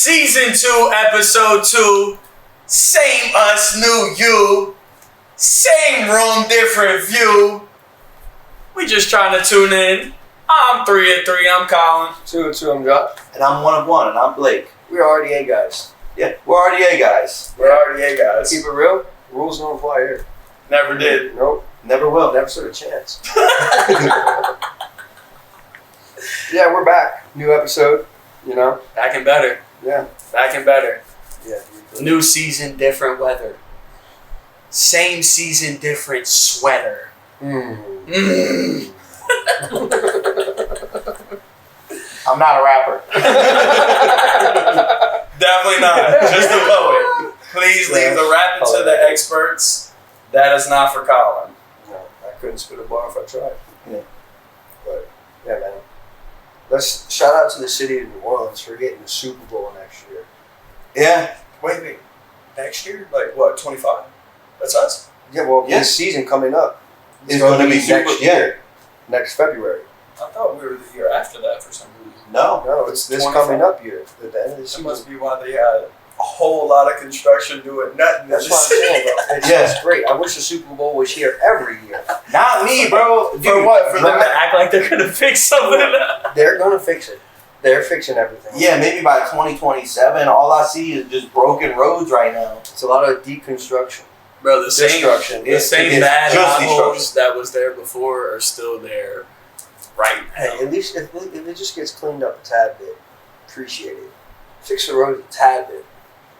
Season 2, Episode 2. Same us, new you. Same room, different view. We just trying to tune in. I'm 3 of 3. I'm Colin. 2 of 2. I'm Josh. And I'm 1 of 1, and I'm Blake. We're RDA guys. Yeah, we're RDA guys. We're RDA guys. Keep it real. Rules don't apply here. Never did. Nope. Never will. Never stood a chance. Yeah, we're back. New episode. You know. Back and better. Yeah. Back and better. Yeah. New season, different weather. Same season, different sweater. Mm. I'm not a rapper. Definitely not. Just a poet. Please leave the rapping to the experts. That is not for Colin. No, I couldn't spit a bar if I tried. Yeah. But yeah, man. Let's shout out to the city of New Orleans for getting the Super Bowl next year. Yeah. Wait. Next year? Like what, 25? That's us? Yeah, well, Yeah. this season coming up It's going to be super. next Yeah. year, next February. I thought we were the year after that for some reason. No. No, it's this 25. coming up year. At the end of the That season. must be why they had a whole lot of construction doing nothing. That's what I'm saying, bro. It's Yeah. just great. I wish the Super Bowl was here every year. Not me, bro. Dude, For what? For them right. to act like they're gonna fix something? They're gonna fix it. They're fixing everything. Yeah, maybe by 2027, all I see is just broken roads right now. It's a lot of deconstruction. Bro, the same Destruction. the same It's bad just potholes that was there before are still there right now. Hey, at least if it just gets cleaned up a tad bit, appreciate it. Fix the road a tad bit.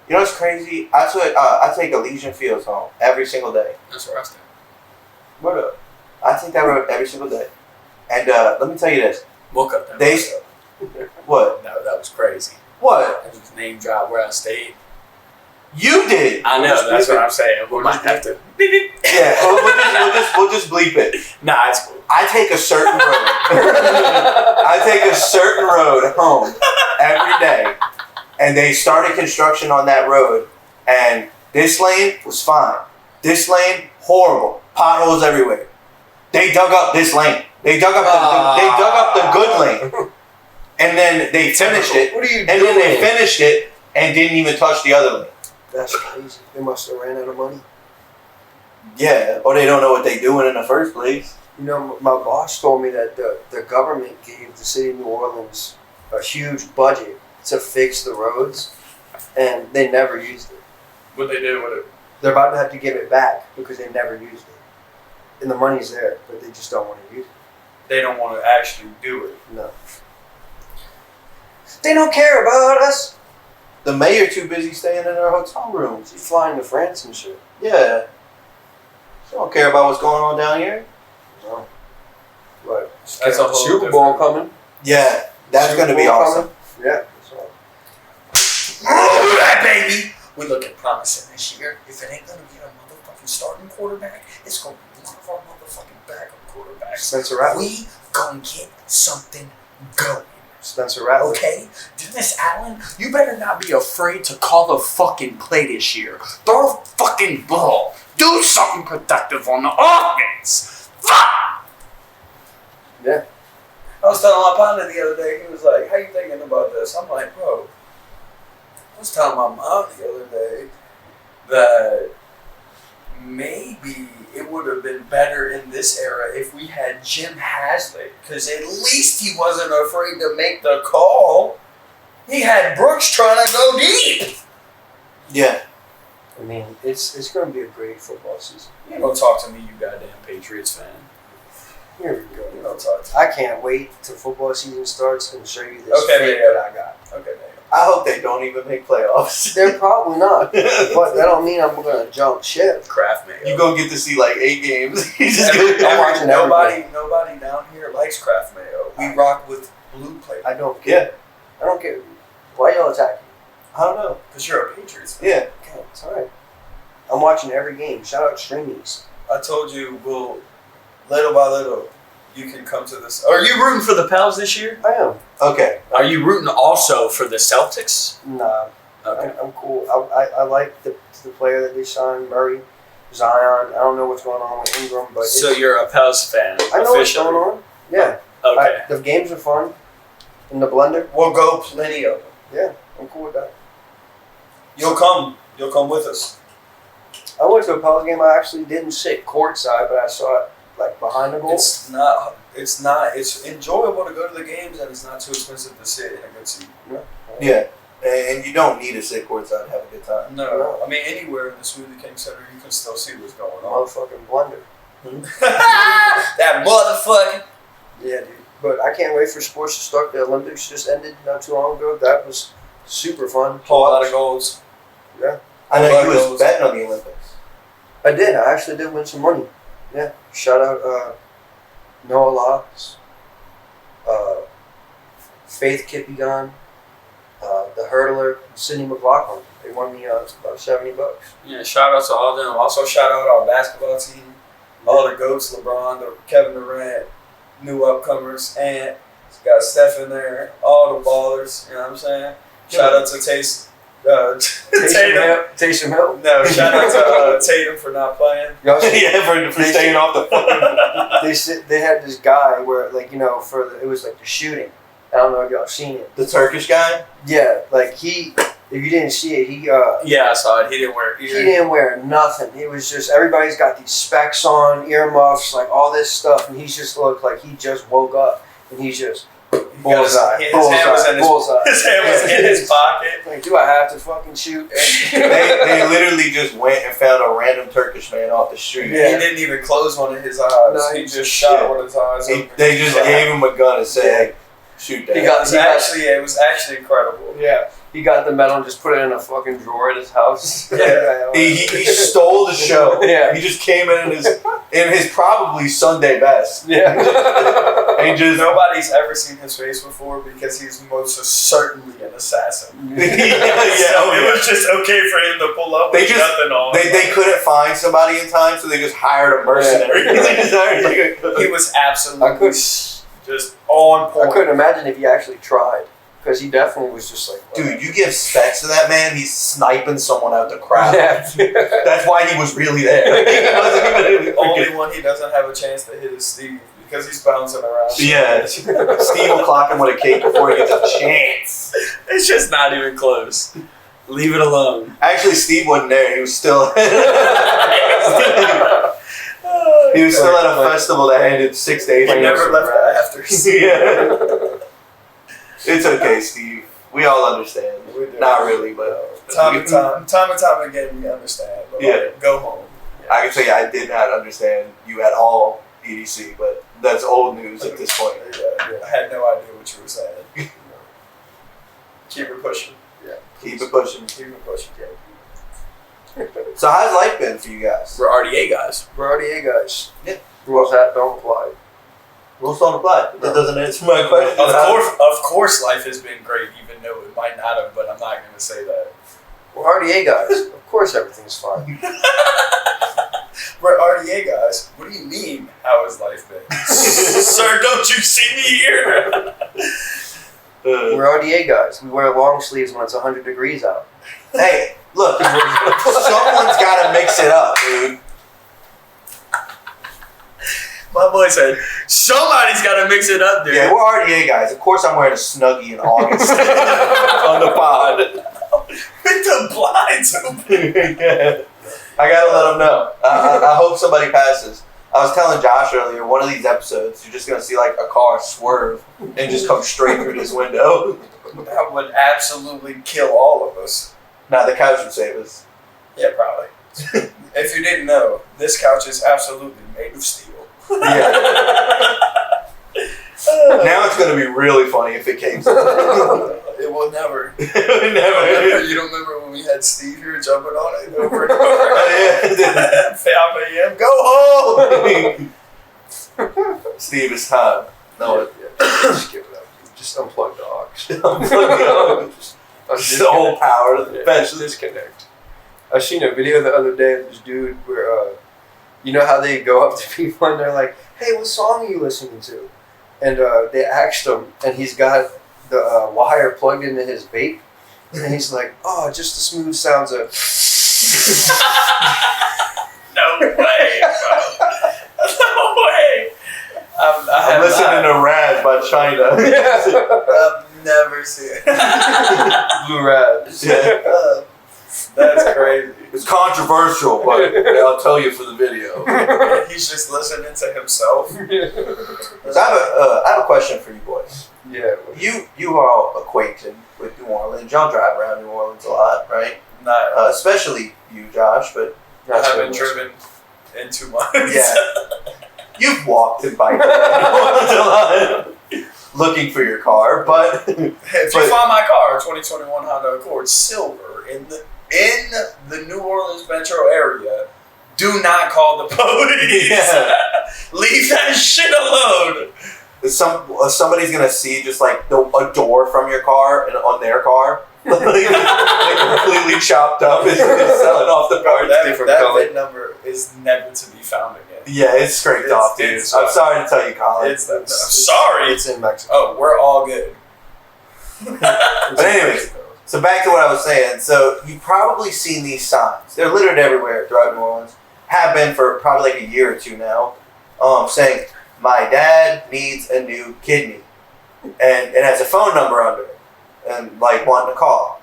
You know what's crazy? I take Elysian Fields home every single day. That's where I stand. What up? I take that road every single day. And let me tell you this. Woke up that They- morning. What? That was crazy. What? I just name drop where I stayed. You did. I know, just that's bleep what it. I'm saying. We might have to. Yeah, we'll just bleep it. Nah, it's cool. I take a certain road. I take a certain road home every day, and they started construction on that road, and this lane was fine. This lane, horrible. Potholes everywhere. They dug up this lane. They dug up the good lane, and then they finished it. What are you And doing? then they finished it and didn't even touch the other lane. That's crazy. They must have ran out of money. Yeah, or they don't know what they're doing in the first place. You know, my boss told me that the government gave the city of New Orleans a huge budget to fix the roads, and they never used it. What they did with it. They're about to have to give it back because they never used it. And the money's there, but they just don't want to use it. They don't want to actually do it. No. They don't care about us. The mayor too busy staying in their hotel rooms. She's flying to France and shit. Yeah. They don't care about what's going on down here. No. But That's a whole Super Bowl coming. Yeah, that's Super going to be Bowl awesome. coming. Yeah. That's all. Oh, that baby! We looking promising this year. If it ain't gonna be a motherfucking starting quarterback, it's gonna be one of our motherfucking backup quarterbacks. Spencer Rattler. We gonna get something going. Spencer Rattler. Okay? Dennis Allen, you better not be afraid to call the fucking play this year. Throw a fucking ball. Do something productive on the offense. Fuck! Yeah. I was telling my partner the other day, he was like, how you thinking about this? I'm like, bro, I was telling my mom the other day that maybe it would have been better in this era if we had Jim Haslett, because at least he wasn't afraid to make the call. He had Brooks trying to go deep. Yeah. I mean, it's going to be a great football season. You don't talk to me, you goddamn Patriots fan. Here we go. You don't talk to me. I can't wait till football season starts and show you this Okay, fake yeah. that I got. Okay, man. I hope they don't even make playoffs. They're probably not, but that don't mean I'm going to jump ship. Kraft mayo. You gonna get to see like 8 games. You just Every- gonna- I'm watching nobody down here likes Kraft mayo. We rock with blue plate. I don't care. I don't care. Why y'all attacking? I don't know. Because you're a Patriots fan. Yeah. Okay, it's alright. I'm watching every game. Shout out Streamies. I told you, we'll, little by little, you can come to this. Are you rooting for the Pels this year? I am. Okay. Are you rooting also for the Celtics? Nah, Okay. I'm cool. I like the player that they signed, Murray, Zion. I don't know what's going on with Ingram, but So you're a Pels fan, I know what's officially. going on. Yeah. Okay. The games are fun. In the blender. We'll go plenty of them. Yeah, I'm cool with that. You'll come with us. I went to a Pels game. I actually didn't sit courtside, but I saw it like behind the goal. It's enjoyable to go to the games, and it's not too expensive to sit in a good seat. Yeah. And you don't need to sit courtside to have a good time. No. I mean, anywhere in the Smoothie King Center, you can still see what's going on. Motherfucking blunder. That motherfucking. Yeah, dude. But I can't wait for sports to start. The Olympics just ended not too long ago. That was super fun. Whole lot of goals. Yeah. I know you was betting on the Olympics. I did. I actually did win some money. Yeah. Shout out Noah Locks, Faith Kippigan, the hurdler, Sydney McLaughlin. They won me about $70. Yeah, shout out to all them. Also, shout out our basketball team, all the GOATs, LeBron, Kevin Durant, new upcomers, and got Steph in there, all the ballers, you know what I'm saying? Shout out to Tatum. Taysom Hill. No, shout out to Tatum for not playing. Yeah, for staying off the fucking. They had this guy where, like, you know, it was like the shooting. I don't know if y'all seen it. The Turkish guy? Yeah, like if you didn't see it, Yeah, I saw it. He didn't wear He didn't wear nothing. It was just, everybody's got these specs on, earmuffs, like all this stuff, and he just looked like he just woke up, and he's just bullseye. His hand was in his pocket. Like, do I have to fucking shoot? they literally just went and found a random Turkish man off the street. Yeah. He didn't even close one of his eyes. No, he just shot one of his eyes. They just gave him a gun and said, "Hey, shoot that." It was actually incredible. Yeah. He got the medal and just put it in a fucking drawer at his house. Yeah. He stole the show. Yeah. He just came in his probably Sunday best. Yeah. And just nobody's ever seen his face before because he's most certainly an assassin. yeah, So it was just okay for him to pull up with nothing on. They couldn't find somebody in time, so they just hired a mercenary. They just hired he was absolutely just on point. I couldn't imagine if he actually tried. Because he definitely was just like, dude, you give specs to that man, he's sniping someone out the crowd. Yeah. That's why he was really there. The only one he doesn't have a chance to hit is Steve because he's bouncing around. Yeah, Steve will clock him with a cake before he gets a chance. It's just not even close. Leave it alone. Actually, Steve wasn't there. He was still. He was still at a festival that ended 6 days. He never left the afters. Yeah. It's okay, Steve. We all understand. Not really, but time and time again, we understand. But go home. I can tell you, I did not understand you at all, EDC, but that's old news at this point. Yeah. I had no idea what you were saying. Keep it pushing. Yeah. Keep it pushing. Keep it pushing. Yeah. So how's life been for you guys? We're RDA guys. Yeah. Rules that don't apply. Rules don't apply. That doesn't answer my question. Of course, life has been great, even though it might not have. But I'm not going to say that. We're RDA guys. Of course, everything's fine. We're RDA guys. What do you mean? How has life been, sir? Don't you see me here? We're RDA guys. We wear long sleeves when it's 100 degrees out. Hey, look, someone's got to mix it up, dude. My boy said, somebody's got to mix it up, dude. Yeah, we're RDA guys. Of course I'm wearing a Snuggie in August on the pod. With the blinds open. Yeah. I got to let them know. I hope somebody passes. I was telling Josh earlier, one of these episodes, you're just going to see like a car swerve and just come straight through this window. That would absolutely kill all of us. Nah, the couch would save us. Yeah, probably. If you didn't know, this couch is absolutely made of steel. Yeah. Now it's going to be really funny if it came. It will never. Never. You don't remember when we had Steve here jumping on it over and over? 5 a.m. Go home. Steve, it's time. No, Just give it up. Just unplug the aux. Just the whole power of the bench. Disconnect. I seen a video the other day of this dude where, you know how they go up to people and they're like, hey, what song are you listening to? And they asked him, and he's got the wire plugged into his vape. And he's like, oh, just the smooth sounds of... No way, bro. No way. I'm listening to Raz by China. I've never seen it. Blue Raz. Yeah. That's crazy. It's controversial, but I'll tell you for the video. He's just listening to himself. So I have a question for you boys. Yeah. You are all acquainted with New Orleans. Y'all drive around New Orleans a lot, right? Not, especially you, Josh, but I haven't driven in 2 months. yeah. You've walked and biked around New Orleans a lot looking for your car, but If you find my car, 2021 Honda Accord silver in the New Orleans metro area, do not call the police. Yeah. Leave that shit alone. Somebody's gonna see just like a door from your car and on their car, like completely chopped up and selling off the parts. That VIN number is never to be found again. Yeah, it's scraped off, dude. I'm sorry to tell you, Colin. I'm sorry. It's in Mexico. Oh, we're all good. But anyways, so back to what I was saying. So you've probably seen these signs. They're littered everywhere throughout New Orleans. Have been for probably like a year or two now. Saying, my dad needs a new kidney. And it has a phone number under it. And like wanting to call.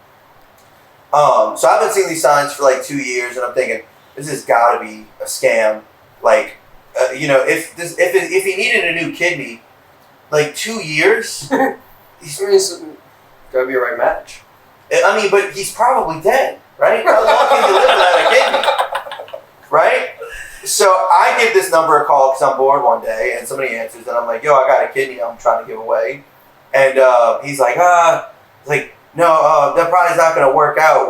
So I've been seeing these signs for like 2 years and I'm thinking, this has got to be a scam. Like, if he needed a new kidney, like 2 years, It's gotta be a right match. I mean, but he's probably dead, right? How long can you live without a kidney? Right? So I give this number a call because I'm bored one day, and somebody answers, and I'm like, yo, I got a kidney I'm trying to give away. And he's like, no, that probably's not going to work out.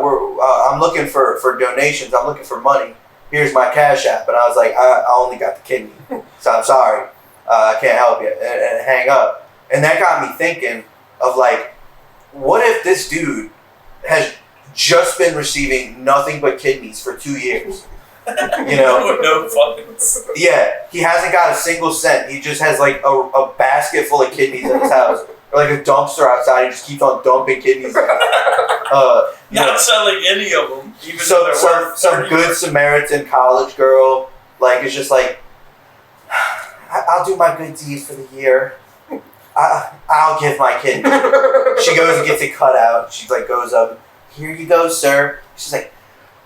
I'm looking for donations. I'm looking for money. Here's my Cash App. And I was like, I only got the kidney, so I'm sorry. I can't help you. And hang up. And that got me thinking of like, what if this dude has just been receiving nothing but kidneys for 2 years? No funds. Yeah, he hasn't got a single cent. He just has like a basket full of kidneys in his house. Or like a dumpster outside. He just keeps on dumping kidneys. Not selling any of them. Even some good Samaritan college girl, like, is just like, I'll do my good deeds for the year. I'll give my kidney. She goes and gets it cut out. She like goes up. Here you go, sir. She's like,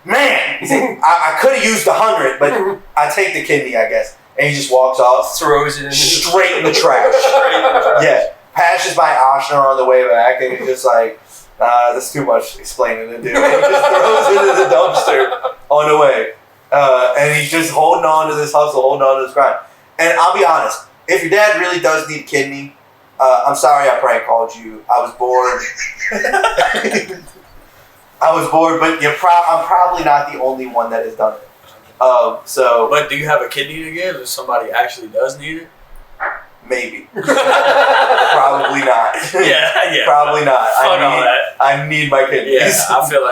man. He's like, I could have used 100, but I take the kidney, I guess. And he just walks off, Throws it straight in the trash. Yeah, passes by Oshner on the way back, and he's just like, that's too much explaining to do. And he just throws it in the dumpster on the way. And he's just holding on to this hustle, holding on to this grind. And I'll be honest, if your dad really does need a kidney, I'm sorry I prank called you. I was bored. But I'm probably not the only one that has done it. But do you have a kidney to give if somebody actually does need it? Maybe. Probably not. Yeah. Probably not. I need my kidneys. Yeah, I feel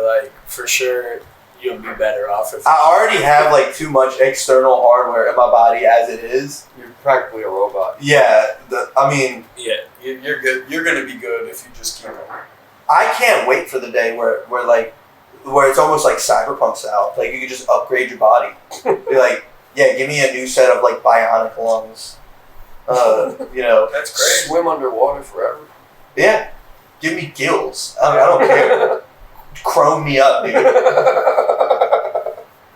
like for sure you'll be better off if I already have like too much external hardware in my body as it is. You're practically a robot. Yeah, you're good. You're gonna be good if you just keep on. I can't wait for the day where it's almost like cyberpunk style. Like you can just upgrade your body. Be like, yeah, give me a new set of like bionic lungs. That's great. Swim underwater forever. Yeah, give me gills. I don't care. Chrome me up, dude.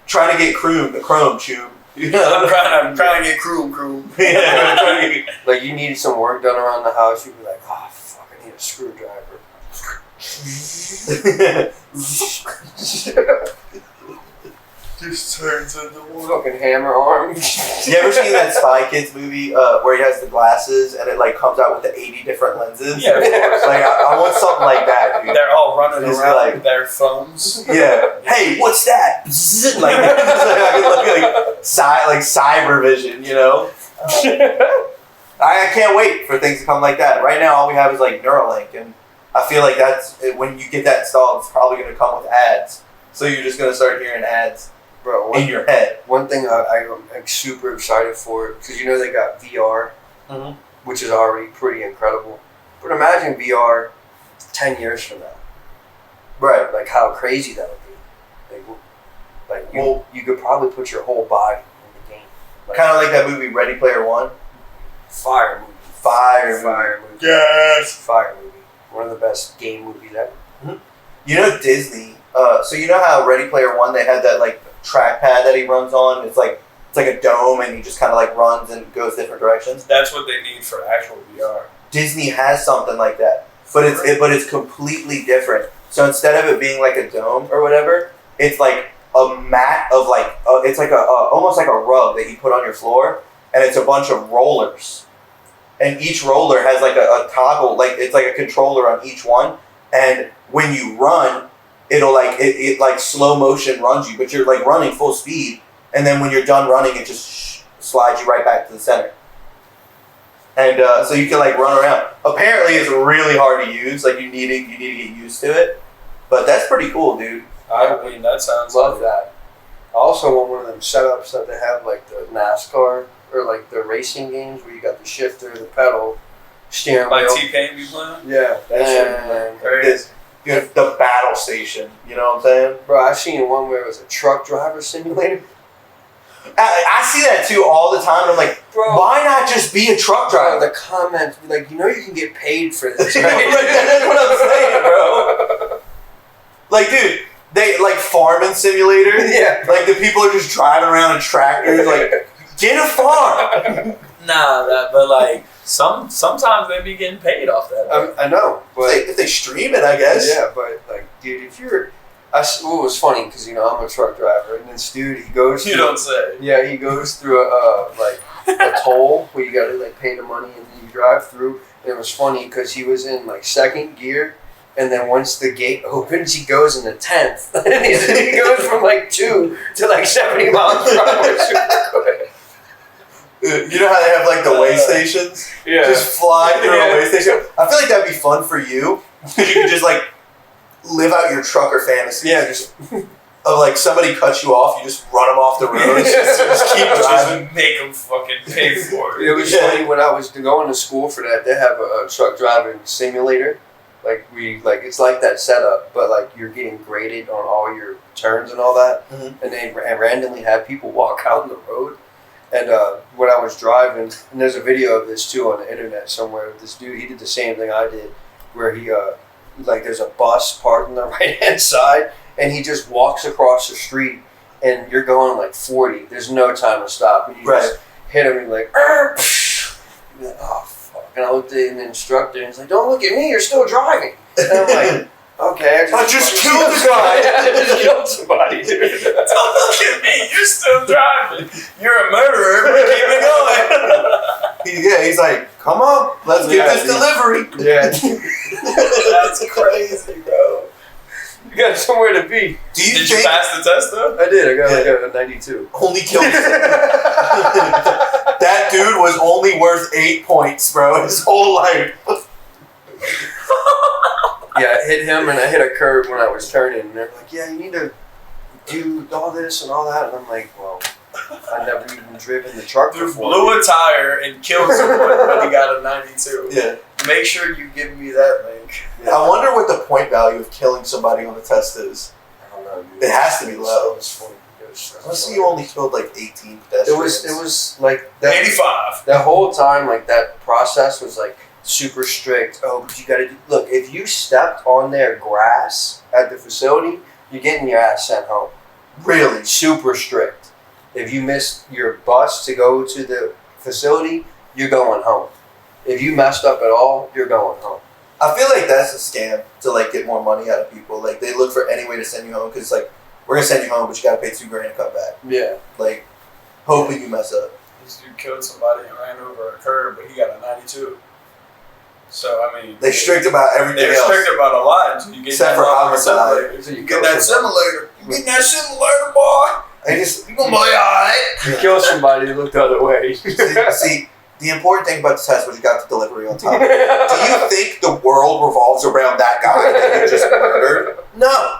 Trying to get the chrome chew. I'm trying to get chrome. Yeah, I'm trying to get. Like you need some work done around the house, you'd be like, oh fuck, I need a screwdriver. Just turns into one. Fucking hammer arm. You ever seen that Spy Kids movie where he has the glasses and it like comes out with the 80 different lenses? Yeah, of course. Like I want something like that, dude. They're all running Just around like- with their phones. Yeah. Hey, what's that? Like, like cyber vision, you know? I can't wait for things to come like that. Right now, all we have is like Neuralink, and I feel like that's when you get that installed, it's probably going to come with ads. So you're just going to start hearing ads Bro, in your head. one thing I'm super excited for, because they got VR, which is already pretty incredible. But imagine VR 10 years from now. Right. Like how crazy that would be. You could probably put your whole body in the game. Like, Kind of like that movie Ready Player One. fire movie. Fire movie. Yes. Fire movie. One of the best game movies ever. You know Disney So you know how Ready Player One, they had that like trackpad that he runs on. It's like a dome, and he just kind of like runs and goes different directions. That's what they need for actual VR. Disney has something like that, but it's completely different. So instead of it being like a dome or whatever, it's like a mat of like it's like almost like a rug that you put on your floor, and it's a bunch of rollers, and each roller has like a toggle, like it's like a controller on each one, and when you run, it'll like it like slow motion runs you, but you're like running full speed, and then when you're done running, it just slides you right back to the center. And so you can like run around. Apparently, it's really hard to use. Like you need to get used to it. But that's pretty cool, dude. I mean, that sounds Love that. I also want one of them setups that they have like the NASCAR or like the racing games where you got the shifter, the pedal, steering like wheel. T-Pain be playing. Yeah, That shit. Crazy. The battle station. You know what I'm saying? Bro, I seen one where it was a truck driver simulator. I see that too all the time. And I'm like, Bro, why not just be a truck bro, driver? the comments like, you know, you can get paid for this. Right? Right? That's what I'm saying, bro. Like, dude, they like farming simulator. Yeah. Like the people are just driving around in tractors. Like, get a farm. But like sometimes they be getting paid off that. I know, but If they stream it, I guess. yeah, but like, dude, if you're, what was funny because you know I'm a truck driver, and this dude he goes. You through, don't say. Yeah, he goes through a toll where you gotta like pay the money and then you drive through. And it was funny because he was in like second gear, and then once the gate opens, he goes in the 10th, and he goes from like 2 to like 70 miles per hour. You know how they have like the way stations? Yeah. Just fly through a way station. I feel like that'd be fun for you because you could just like live out your trucker fantasy. Yeah, just Of like somebody cuts you off, you just run them off the road. Just keep driving. Just make them fucking pay for it. it was funny when I was going to school for that. They have a truck driving simulator. It's like that setup, but like you're getting graded on all your turns and all that, and they randomly have people walk out on the road. And when I was driving, and there's a video of this too on the internet somewhere. This dude, he did the same thing I did, where he there's a bus parked on the right hand side, and he just walks across the street, and you're going like 40. There's no time to stop, and you just hit him, and you're like, you're like, oh fuck! And I looked at the instructor, and he's like, don't look at me, you're still driving. And I'm like, okay, I just killed the guy. I just killed somebody. Don't look at me, you're still driving. You're a murderer, but keep it going. He's like, come on, let's get this delivery. Yeah. That's crazy, bro. You got somewhere to be. Did you pass the test though? I did. I got a 92. Only killed that dude was only worth 8 points, bro, his whole life. Yeah, I hit him and I hit a curb when I was turning. And they're like, yeah, you need to do all this and all that. And I'm like, well, I've never even driven the truck Dude before. blew a tire and killed someone, but he got a 92. Yeah. Make sure you give me that link. I wonder what the point value of killing somebody on the test is. I don't know, dude. It has to be low. It was funny. Let's see, you only killed like 18 pedestrians. It was like that. 85. That whole time, like that process was like super strict. Oh, but you got to look. If you stepped on their grass at the facility, you're getting your ass sent home. Really? Super strict. If you missed your bus to go to the facility, you're going home. If you messed up at all, you're going home. I feel like that's a scam to like get more money out of people. Like they look for any way to send you home because like we're gonna send you home, but you gotta pay $2,000 to come back. Yeah. Like hoping you mess up. This dude killed somebody and ran over a curb, but he got a 92. So I mean, They strict about everything they're else. strict about a lot until you get Except that for motherfucking homicide. simulator. So You get that simulator. You get that simulator, boy. You gonna be alright. You kill somebody, they look the other way. See, the important thing about the test was you got the delivery on top. Do you think the world revolves around that guy that you just murdered? No.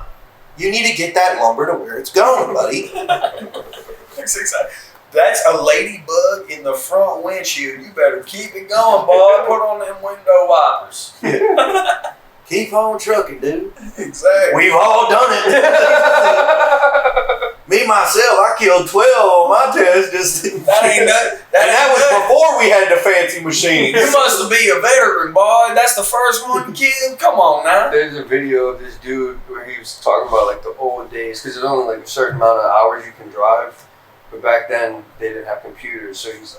You need to get that lumber to where it's going, buddy. That's a ladybug in the front windshield. You better keep it going, boy. Put on them window wipers. Keep on trucking, dude. Exactly. We've all done it. Me, myself, I killed 12 on my test. Just That ain't nothing. that was before we had the fancy machines. You must be a veteran, boy. That's the first one you killed. Come on now. There's a video of this dude where he was talking about like the old days, because there's only like a certain amount of hours you can drive, but back then they didn't have computers, so he's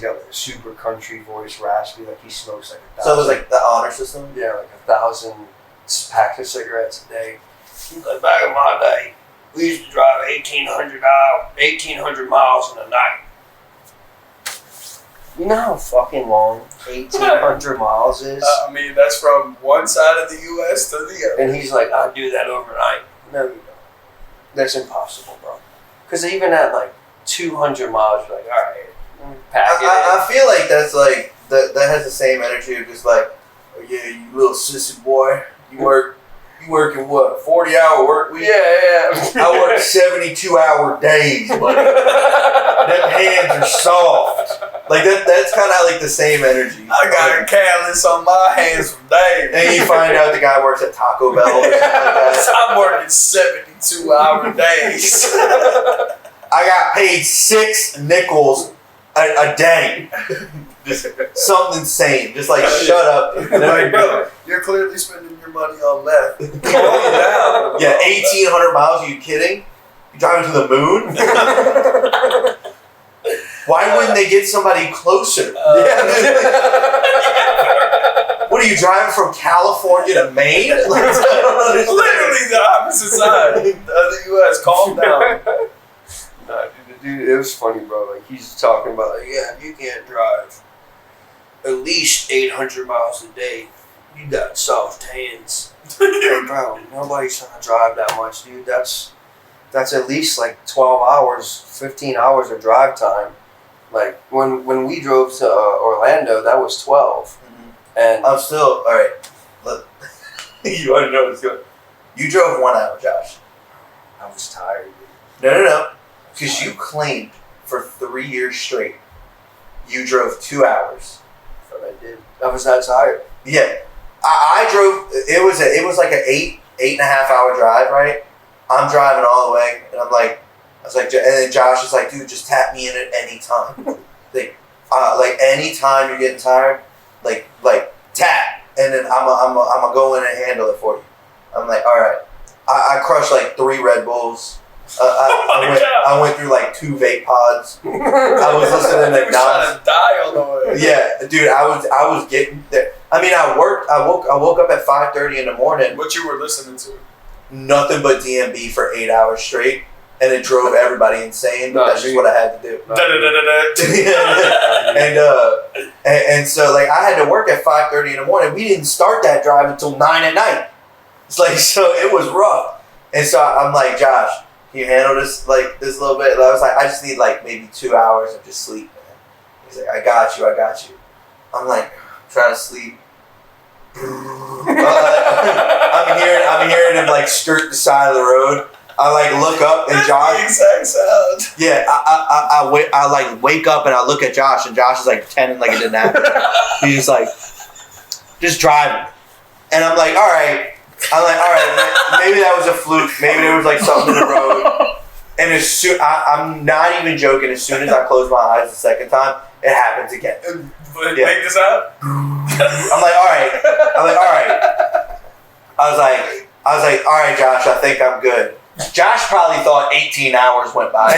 got like a super country voice, raspy, like he smokes like 1,000. So it was like the honor system? Yeah, like 1,000 packs of cigarettes a day. He's like, back in my day, we used to drive 1,800 miles in a night. You know how fucking long 1,800 miles is? I mean, that's from one side of the U.S. to the other. And he's like, I'll do that overnight. No, you don't. That's impossible, bro. Because even at like 200 miles, you're like, all right, pack it in. I feel like that's like, that has the same energy of just like, oh yeah, you little sissy boy. You working what, 40-hour work week? Yeah. I work 72-hour days, buddy. Them hands are soft. Like that's kind of like the same energy. I got a callus on my hands from days. And you find out the guy works at Taco Bell or something like that. I'm working 72-hour days. I got paid 6 nickels a day. Just something insane. Just like shut up. Like, bro, you're clearly spending your money on meth. Calm down. Yeah, 1,800 miles. Are you kidding? You driving to the moon? Why wouldn't they get somebody closer? What are you driving from California to Maine? Like, I don't understand. Literally the opposite side of the U.S. Calm down. Nah, dude, it was funny, bro. Like, he's talking about, like, yeah, you can't drive at least 800 miles a day. You got soft hands. Like, bro, nobody's trying to drive that much, dude. That's at least like 12 hours, 15 hours of drive time. Like, when we drove to Orlando, that was 12. Mm-hmm. And I'm still, alright. Look, you already know what's going on. You drove 1 hour, Josh. I was tired, dude. No. Because you claimed for 3 years straight, you drove 2 hours. But I did. I was that tired. Yeah. I drove, it was like an 8.5 hour drive, right? I'm driving all the way, and I was like, and then Josh is like, dude, just tap me in at any time. like any time you're getting tired, like tap, and then I'm gonna go in and handle it for you. I'm like, all right. I crushed like 3 Red Bulls. I went through like 2 vape pods. I was listening to trying to die on the way. Yeah, dude, I was getting there. I mean, I woke up at 5:30 in the morning. What you were listening to? Nothing but DMB for 8 hours straight, and it drove everybody insane. But that's just what I had to do. And so like I had to work at 5:30 in the morning. We didn't start that drive until 9 at night. It's like, so it was rough. And so I'm like, Josh, can you handle this this little bit? And I was like, I just need like maybe 2 hours of just sleep, man. He's like, I got you. I'm like, trying to sleep. I'm hearing him like skirt the side of the road. I like look up and Josh. The exact sound. Yeah, I like wake up and I look at Josh and Josh is like pretending like it didn't happen. He's just like, just driving, and I'm like, all right, maybe that was a fluke. Maybe there was like something in the road. And as soon, I'm not even joking. As soon as I close my eyes the second time, it happens again. Make this out. I'm like, all right. I was like, all right, Josh, I think I'm good. Josh probably thought 18 hours went by.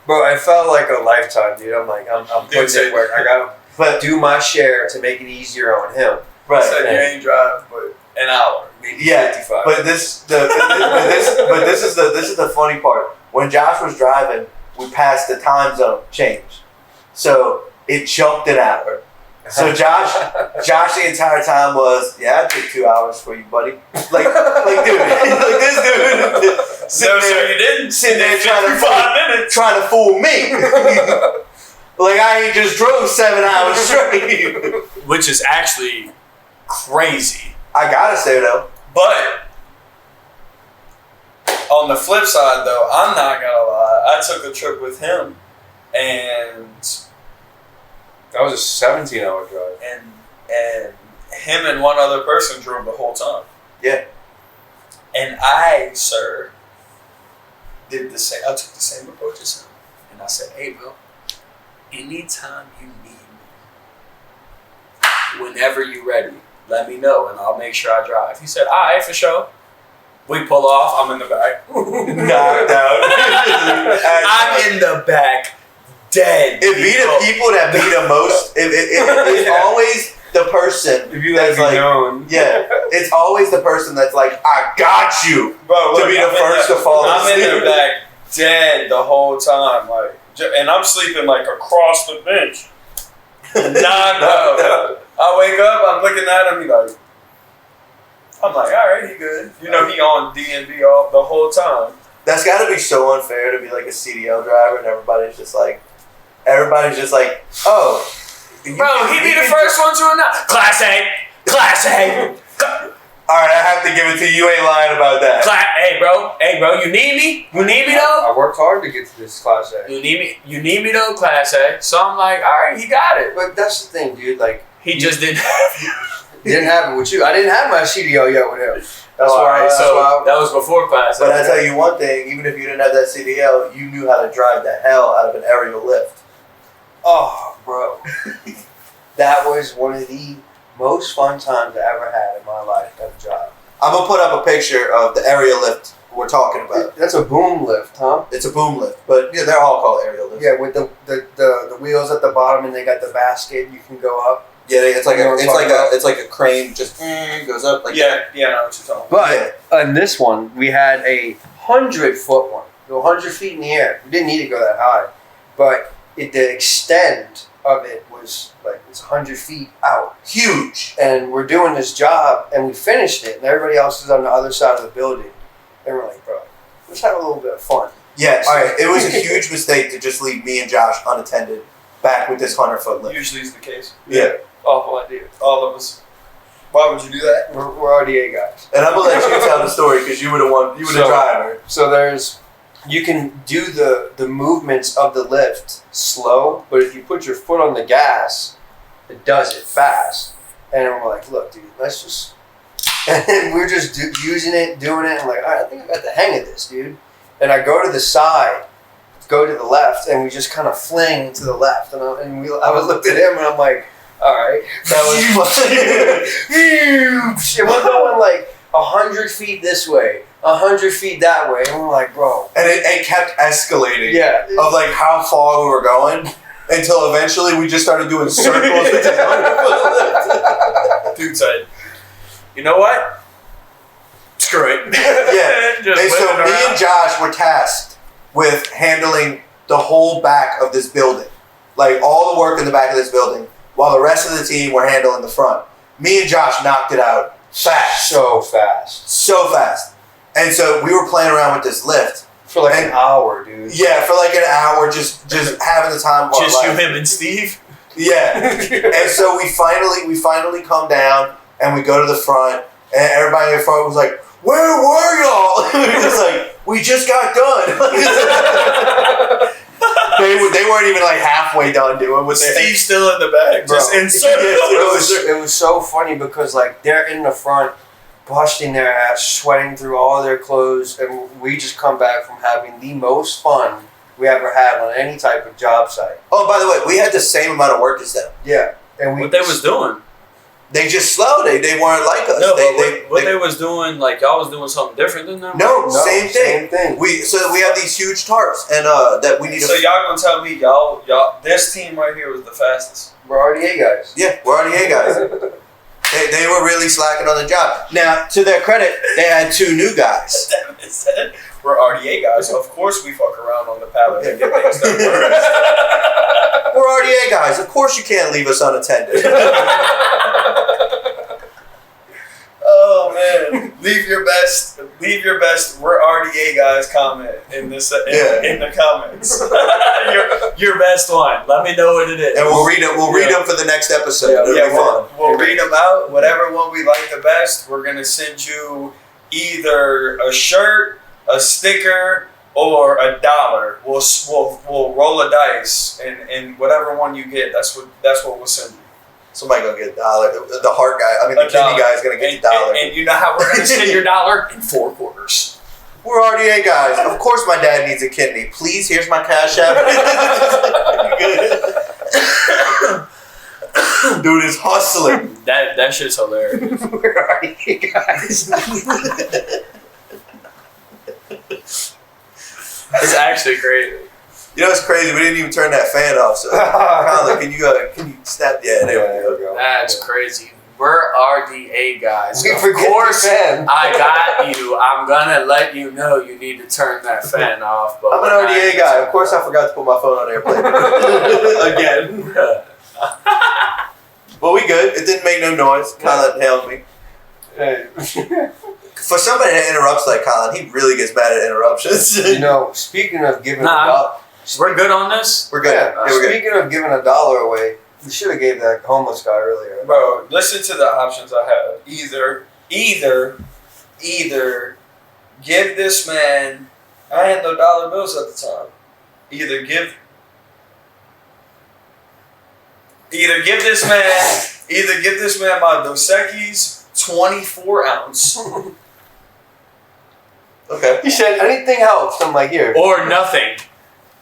Bro, it felt like a lifetime, dude. I'm like, I'm putting in work. I gotta do my share to make it easier on him. Right. You said you ain't drive, but an hour. Maybe yeah, 55. But this is the funny part. When Josh was driving, we passed the time zone change, so it jumped an hour. So Josh the entire time was, yeah, I took 2 hours for you, buddy. Like dude, like this dude. So you didn't sit there trying to fool me. Like I ain't just drove 7 hours straight. Which is actually crazy. I gotta say though. But on the flip side though, I'm not gonna lie, I took a trip with him and that was a 17-hour drive. And him and one other person drove the whole time. Yeah. And I, sir, did the same. I took the same approach as him, and I said, "Hey, bro, anytime you need me, whenever you're ready, let me know, and I'll make sure I drive." He said, "All right, for sure." We pull off. I'm in the back. Knocked out. I'm in the back, dead. It be the people that be the most. It's always the person If you that's like, known. yeah, it's always the person that's like, I got you, Bro, to be the first to fall I'm in asleep. the back, dead the whole time, like, and I'm sleeping like across the bench. Knocked out. I wake up, I'm looking at him, he like, I'm like, all right, he good. You know, he on DNV all the whole time. That's got to be so unfair to be like a CDL driver and everybody's just like, oh. Bro, he be the first one to announce. Class A. All right, I have to give it to you. You ain't lying about that. Hey, bro, you need me? You need me though? I worked hard to get to this Class A. You need me though, Class A. So I'm like, all right, he got it. But that's the thing, dude. Like, He just didn't have you. didn't have it with you. I didn't have my CDL yet with him. That's All why. right, That's so why. that was before Class A. But I tell you one thing, even if you didn't have that CDL, you knew how to drive the hell out of an aerial lift. Oh, bro. That was one of the most fun times I ever had in my life at a job. I'm going to put up a picture of the aerial lift we're talking about. That's a boom lift, huh? It's a boom lift, but yeah, they're all called aerial lifts. Yeah, with the wheels at the bottom and they got the basket you can go up. Yeah, it's like You know what I'm talking about? it's like a crane just goes up like yeah, I know what you're talking about. But on this one, we had a 100-foot one. Go 100 feet in the air. We didn't need to go that high. But the extent of it was like it's 100 feet out. huge. And we're doing this job and we finished it and everybody else is on the other side of the building. And we're like, bro, let's have a little bit of fun. Yes, it was a huge mistake to just leave me and Josh unattended back with this 100-foot lift. Usually is the case. Yeah. Awful idea. All of us. Why would you do that? We're RDA guys. And I'm gonna let you tell the story because you were the one. You were the driver. So you can do the movements of the lift slow, but if you put your foot on the gas, it does it fast. And we're like, look, dude, let's just. And we're just using it, doing it. I'm like, all right, I think I got the hang of this, dude. And I go to the side, go to the left, and we just kind of fling to the left. And I looked at him and I'm like, all right, That was funny. it was going like 100 feet this way, 100 feet that way, and we're like, bro. And it kept escalating. Yeah. Of like how far we were going until eventually we just started doing circles with this 100-foot lift. Dude said, you know what? Screw it. Yeah. Just And so whipping me around. and Josh were tasked with handling the whole back of this building. Like all the work in the back of this building, while the rest of the team were handling the front. Me and Josh knocked it out fast. So fast. So fast. And so we were playing around with this lift. For like an hour, dude. Yeah, for like an hour, just having the time of our Just you, life. him, and Steve. Yeah. And so we finally come down and we go to the front and everybody in the front was like, where were y'all? And we were just like, we just got done. They weren't even like halfway done doing what they Steve's still in the back, Bro. just in circles. It was so funny because like they're in the front, busting their ass, sweating through all their clothes, and we just come back from having the most fun we ever had on any type of job site. Oh, by the way, we had the same amount of work as them. Yeah, and What they was doing? They just slow. They weren't like us. No, they was doing, like y'all was doing something different than them. No, same thing. Same thing. We have these huge tarps and that we need So to. y'all gonna tell me y'all this team right here was the fastest? We're RDA guys. Yeah, we're RDA guys. They were really slacking on the job. Now, to their credit, they had two new guys. We're RDA guys, so of course we fuck around on the pallet and get things done first. We're RDA guys. Of course, you can't leave us unattended. Oh man, leave your best. We're RDA guys comment in this in the comments. your best one. Let me know what it is. And we'll read them. We'll read them for the next episode. It'll be fun. We'll read them out. Whatever one we like the best, we're gonna send you either a shirt, a sticker, or $1. We'll roll a dice, and whatever one you get, that's what we'll send you. Somebody gonna get $1. The heart guy. I mean, the $1. kidney guy is gonna get $1. And you know how we're gonna send your $1 in 4 quarters. We're RDA guys. Of course my dad needs a kidney. Please, here's my cash app. Dude is hustling. That shit's hilarious. We're RDA guys. It's actually crazy. You know what's crazy? We didn't even turn that fan off. So, Conlon, can you snap? Yeah, there we go. That's crazy. We're RDA guys. We Of forget course, the fan. I got you. I'm gonna let you know you need to turn that fan off. But I'm an RDA guy. Of course, I forgot to put my phone on airplane again. But we good. It didn't make no noise. Conlon hailed me. Hey. For somebody that interrupts like Conlon, he really gets mad at interruptions. You know, speaking of giving We're good on this. We're good. Yeah, We're good. speaking of giving $1 away, we should have gave that homeless guy earlier. Bro, listen to the options I have. Either give this man. I had no dollar bills at the time. Either give this man my Dos Equis 24 ounce Okay. He said anything helps. I'm like, here. or nothing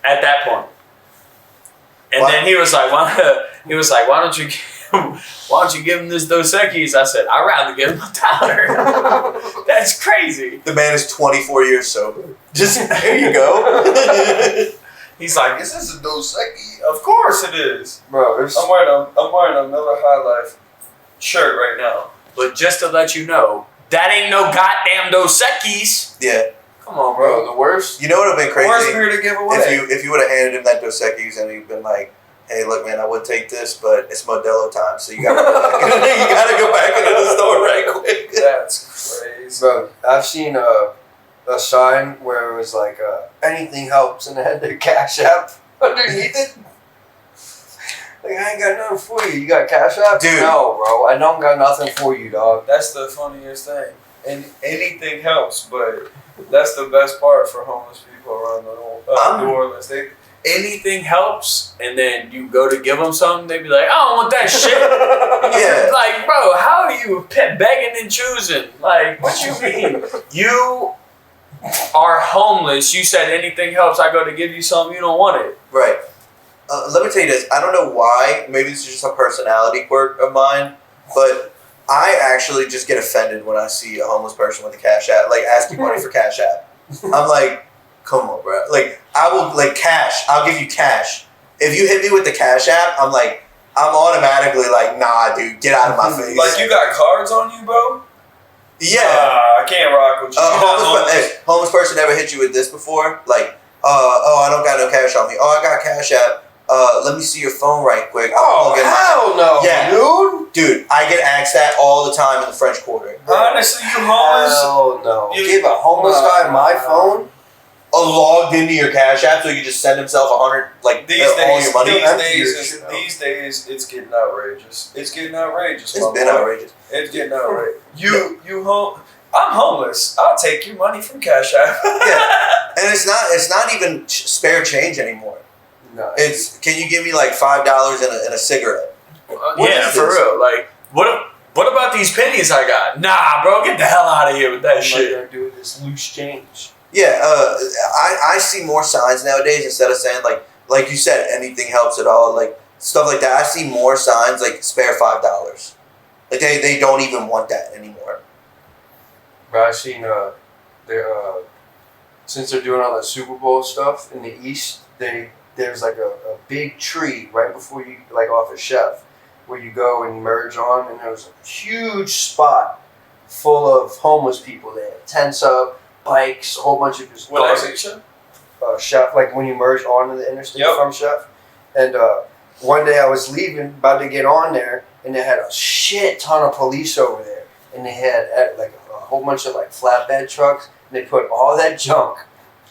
at that point. And then he was like, why don't you give him this Dos Equis? I said, I'd rather give him $1. That's crazy. The man is 24 years sober. Just there you go. He's like, is this a Dos Equis? Of course it is. Bro, there's I'm wearing a Miller High Life shirt right now. But just to let you know, that ain't no goddamn Dos Equis. Yeah. Come on, bro. The worst. You know what would have been crazy? Worst beer to give away. If you would have handed him that Dos Equis and he'd been like, hey, look, man, I would take this, but it's Modelo time, so you gotta go back into the store right quick. That's crazy. Bro, I've seen a sign where it was like, anything helps, and it had their Cash App underneath it. Like, I ain't got nothing for you. You got Cash App? Dude. No, bro. I don't got nothing for you, dog. That's the funniest thing. And anything helps, but that's the best part for homeless people around the whole New Orleans. Anything helps, and then you go to give them something, they be like, I don't want that shit. Yeah. Like, bro, how are you begging and choosing? Like, what you mean? You are homeless. You said anything helps. I go to give you something. You don't want it. Right. Let me tell you this. I don't know why. Maybe this is just a personality quirk of mine, but I actually just get offended when I see a homeless person with a Cash App, like asking money for Cash App. I'm like, come on, bro. Like, I will, like, cash. I'll give you cash. If you hit me with the Cash App, I'm automatically like, nah, dude, get out of my face. Like, you got cards on you, bro? Yeah. I can't rock with you. Homeless person ever hit you with this before? Like, I don't got no cash on me. Oh, I got Cash App. Let me see your phone right quick. Hell no, Yeah. dude. I get asked that all the time in the French Quarter. Honestly, you homeless. Hell no. You gave a homeless guy my phone? Logged into your Cash App so you can just send himself $100, like, These all your money. these days, it's getting outrageous. It's getting outrageous. It's been outrageous. It's getting outrageous. I'm homeless. I'll take your money from Cash App. Yeah, and it's not even spare change anymore. No. It's, can you give me like $5 and a cigarette? Yeah, for real. Like, what about these pennies I got? Nah, bro, get the hell out of here with that shit. What am I gonna do with this loose change? Yeah, I see more signs nowadays instead of saying like you said, anything helps at all, like stuff like that. I see more signs like spare $5. Like they don't even want that anymore. But I've seen since they're doing all the Super Bowl stuff in the East, there's like a big tree right before you, like off a chef, where you go and merge on, and there's a huge spot full of homeless people there, tents up, bikes, a whole bunch of just What exit? Chef, like when you merge onto the interstate from Chef. And one day I was leaving, about to get on there, and they had a shit ton of police over there, and they had like a whole bunch of like flatbed trucks, and they put all that junk,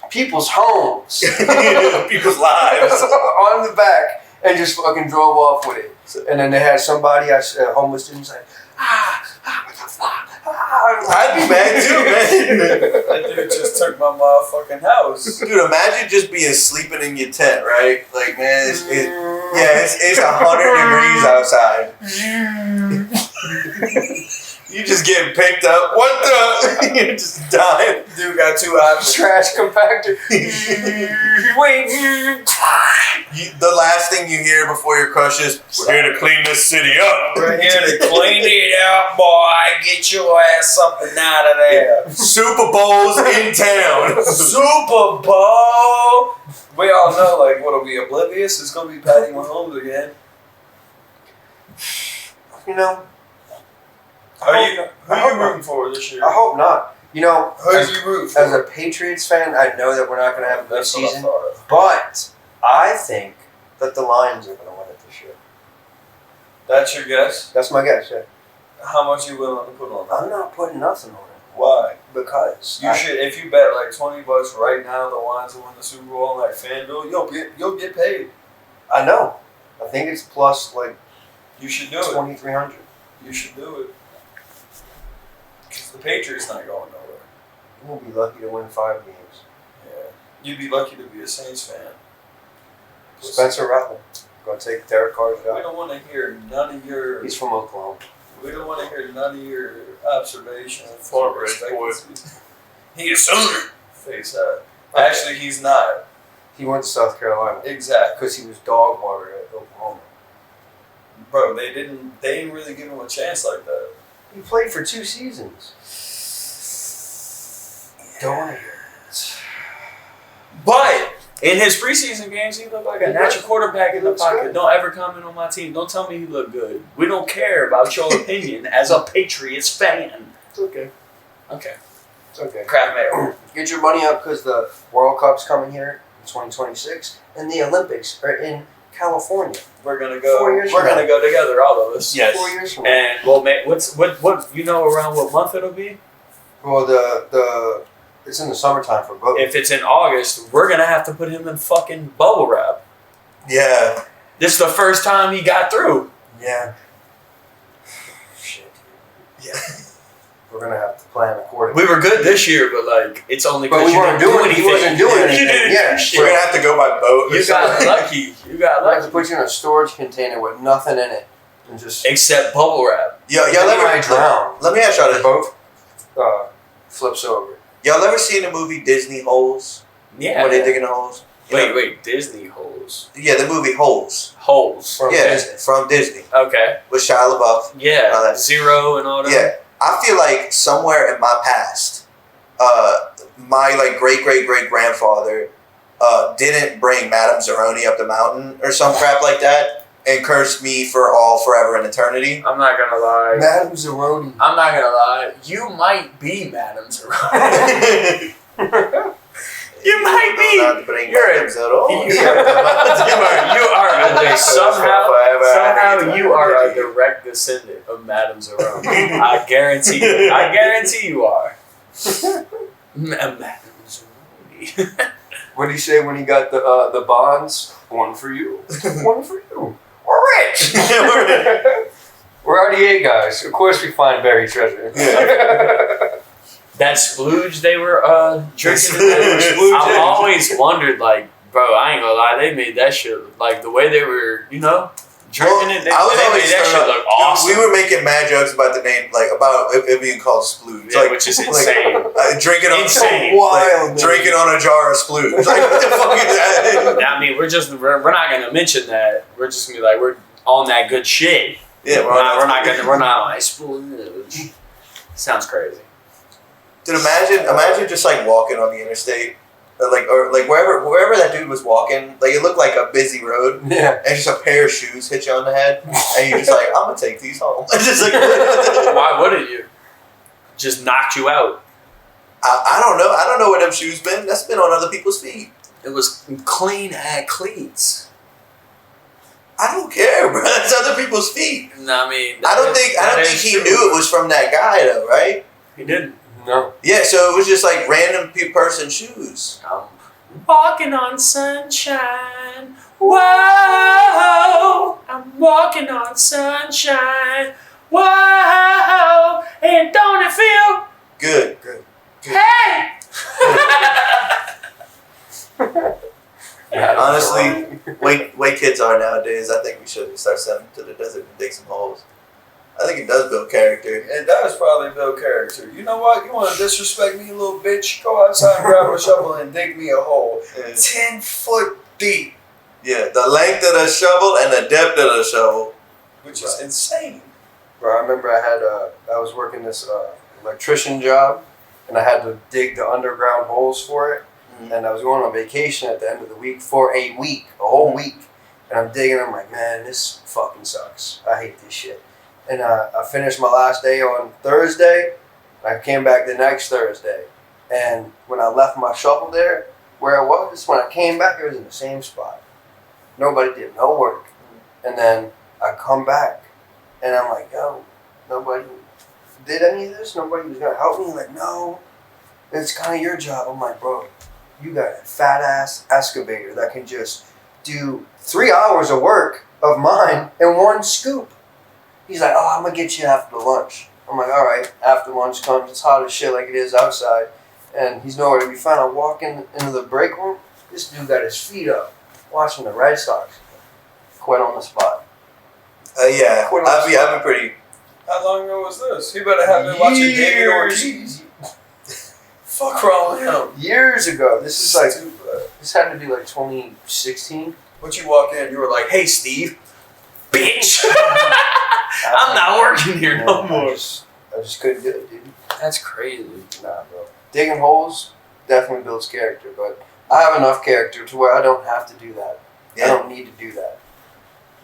people's homes, People's lives. on the back, and just fucking drove off with it. And then they had somebody, a homeless dude, was like, what the fuck? I'd be mad too, man. That dude just took my motherfucking house. Dude, imagine just being sleeping in your tent, right? Like, man, it's 100 degrees outside. You just getting picked up. What the? You're just dying. Dude got 2 options. Trash compactor. Wait. The last thing you hear before your crush is, "We're here to clean this city up. We're here to clean it out, boy. Get your ass something out of there. Super Bowl's in town." Super Bowl. We all know, like, what'll be oblivious? It's gonna be Patty Mahomes again. You know, Who are you rooting for this year? I hope not. You know, Who are you rooting for? as a Patriots fan, I know that we're not going to have a good That's what I season, thought of. but I think that the Lions are going to win it this year. That's your guess? That's my guess, yeah. How much you willing to put on that? I'm not putting nothing on it Why? because You should, if you bet like $20 right now, the Lions will win the Super Bowl on like FanDuel, you'll get paid. I know. I think it's plus like You should do it. 2,300. You should do it. Because the Patriots not going nowhere. We'll be lucky to win 5 games. Yeah. You'd be lucky to be a Saints fan. Spencer Rattler going to take Derek Carr's We job. don't want to hear none of your. He's from Oklahoma. We don't want to hear none of your observations. Far right, boy. He is Sooner. Face that. Actually, he's not. He went to South Carolina Exactly. because he was dog water at Oklahoma. Bro, they didn't really give him a chance like that. He played for 2 seasons. Don't. But in his preseason games, he looked like a natural quarterback in the pocket. Good. Don't ever comment on my team. Don't tell me he looked good. We don't care about your opinion as a Patriots fan. It's okay. Okay. It's okay. Crap mail. Get your money up because the World Cup's coming here in 2026 and the Olympics are in California. We're gonna go. 4 years We're from gonna now. go together, all of us. Yes. 4 years from now. And well, man, what you know around what month it'll be? Well, the it's in the summertime for both. If it's in August, we're gonna have to put him in fucking bubble wrap. Yeah. This is the first time he got through. Yeah. Shit. Yeah. We're gonna have to plan accordingly. We were good this year, but like it's only But because we you weren't didn't do doing. anything. He wasn't doing You anything. didn't Yeah. do shit. We're gonna have to go by boat. Or You got something. lucky. You got We're gonna have to lucky. put you in a storage container with nothing in it and just. Except bubble wrap. Y'all Then you ever might drown. Let me ask y'all The this. boat flips over. Y'all ever seen the movie Disney Holes? Yeah. When they dig in the holes? You know? Wait. Disney holes. Yeah, the movie Holes. Holes. From Yeah, Disney. from Disney Okay. with Shia LaBeouf. Yeah. Oh, that's- Zero and all that. Yeah, I feel like somewhere in my past, my like great grandfather didn't bring Madame Zeroni up the mountain or some crap like that and cursed me for all forever and eternity. I'm not gonna lie. Madame Zeroni. I'm not gonna lie. You might be Madame Zeroni. You might be. Not bring You're Madame Zeroni. You are somehow you are a direct descendant of Madame Zeroni. I guarantee you are. Madame Zeroni. What did he say when he got the bonds? One for you. One for you. We're rich. We're RDA guys. Of course we find buried treasure. That Splooge they were drinking. Splooge. I've always wondered, like, bro, I ain't gonna lie, they made that shit like the way they were, drinking it. They I was made always that shit look awesome. We were making mad jokes about the name, like about it being called Splooge, Yeah, like, which is insane. Drinking on Insane. Wild, man. drinking on a jar of Splooge. Like, what the fuck is that? I mean, we're not gonna mention that. We're just gonna be like, we're on that good shit. Yeah, We're not like Splooge. Sounds crazy. Dude, imagine just like walking on the interstate, or wherever that dude was walking. Like it looked like a busy road, Yeah. and just a pair of shoes hit you on the head, and you're just like, I'm gonna take these home. Just like, Why wouldn't you? Just knocked you out. I don't know. I don't know where them shoes been. That's been on other people's feet. It was clean at cleats. I don't care, bro. That's other people's feet. No, I mean, I don't think he knew it was from that guy though, right? He didn't. No. Yeah, so it was just like random person's shoes. Walking on sunshine. Whoa, I'm walking on sunshine. Whoa, and don't it feel? Good. Hey! Honestly, way kids are nowadays. I think we should start sending them to the desert and dig some holes. I I think it does build character. It does probably build character. You know what? You want to disrespect me, little bitch? Go outside and grab a shovel and dig me a hole. Yeah. 10 foot deep. Yeah, the length of the shovel and the depth of the shovel. Which is insane. Bro, I remember I was working this electrician job, and I had to dig the underground holes for it. Mhm. And I was going on vacation at the end of the week for a whole week. And I'm digging. I'm like, man, this fucking sucks. I hate this shit. And I finished my last day on Thursday. I came back the next Thursday. And when I left my shovel there, where I was, when I came back, it was in the same spot. Nobody did no work. And then I come back, and I'm like, yo, nobody did any of this? Nobody was going to help me? Like, no, it's kind of your job. I'm like, bro, you got a fat-ass excavator that can just do 3 hours of work of mine in one scoop. He's like, oh, I'm going to get you after lunch. I'm like, all right. After lunch comes, it's hot as shit like it is outside. And he's nowhere to be found. I walk into the break room. This dude got his feet up watching the Red Sox. Quit on the spot. Yeah, I'd be pretty. How long ago was this? He better have been watching David Ortiz. Fuck wrong with him. Years ago. This had to be like 2016. Once you walk in, you were like, hey, Steve. Bitch. I'm not working here no more. I just couldn't do it, dude. That's crazy. Nah, bro. Digging holes definitely builds character, but I have enough character to where I don't have to do that. Yeah. I don't need to do that.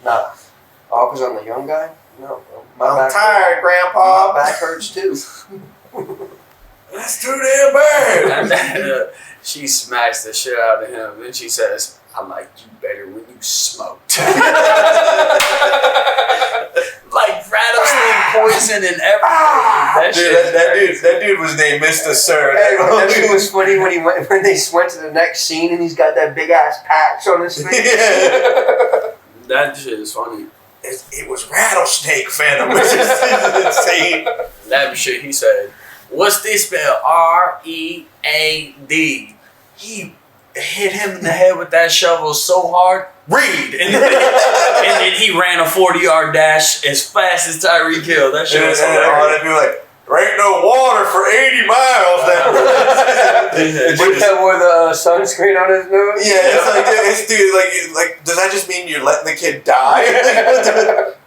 Nah. Oh, because I'm the young guy? No, bro. I'm tired, Grandpa. My back hurts too. That's too damn bad. She smacks the shit out of him. Then she says, I like you better when you smoked. Like rattlesnake poison and everything. That dude was named Mr. Sir. Hey, that shit was funny when they went to the next scene and he's got that big ass patch on his face. Yeah. That shit is funny. It was rattlesnake venom, which is insane. That shit, he said, what's this spell? R-E-A-D. He hit him in the head with that shovel so hard. Read! And then he ran a 40-yard dash as fast as Tyreek Hill. That shit was hilarious. And like, there ain't no water for 80 miles now. Did you have wore the sunscreen on his nose? Yeah, it's like, does that just mean you're letting the kid die?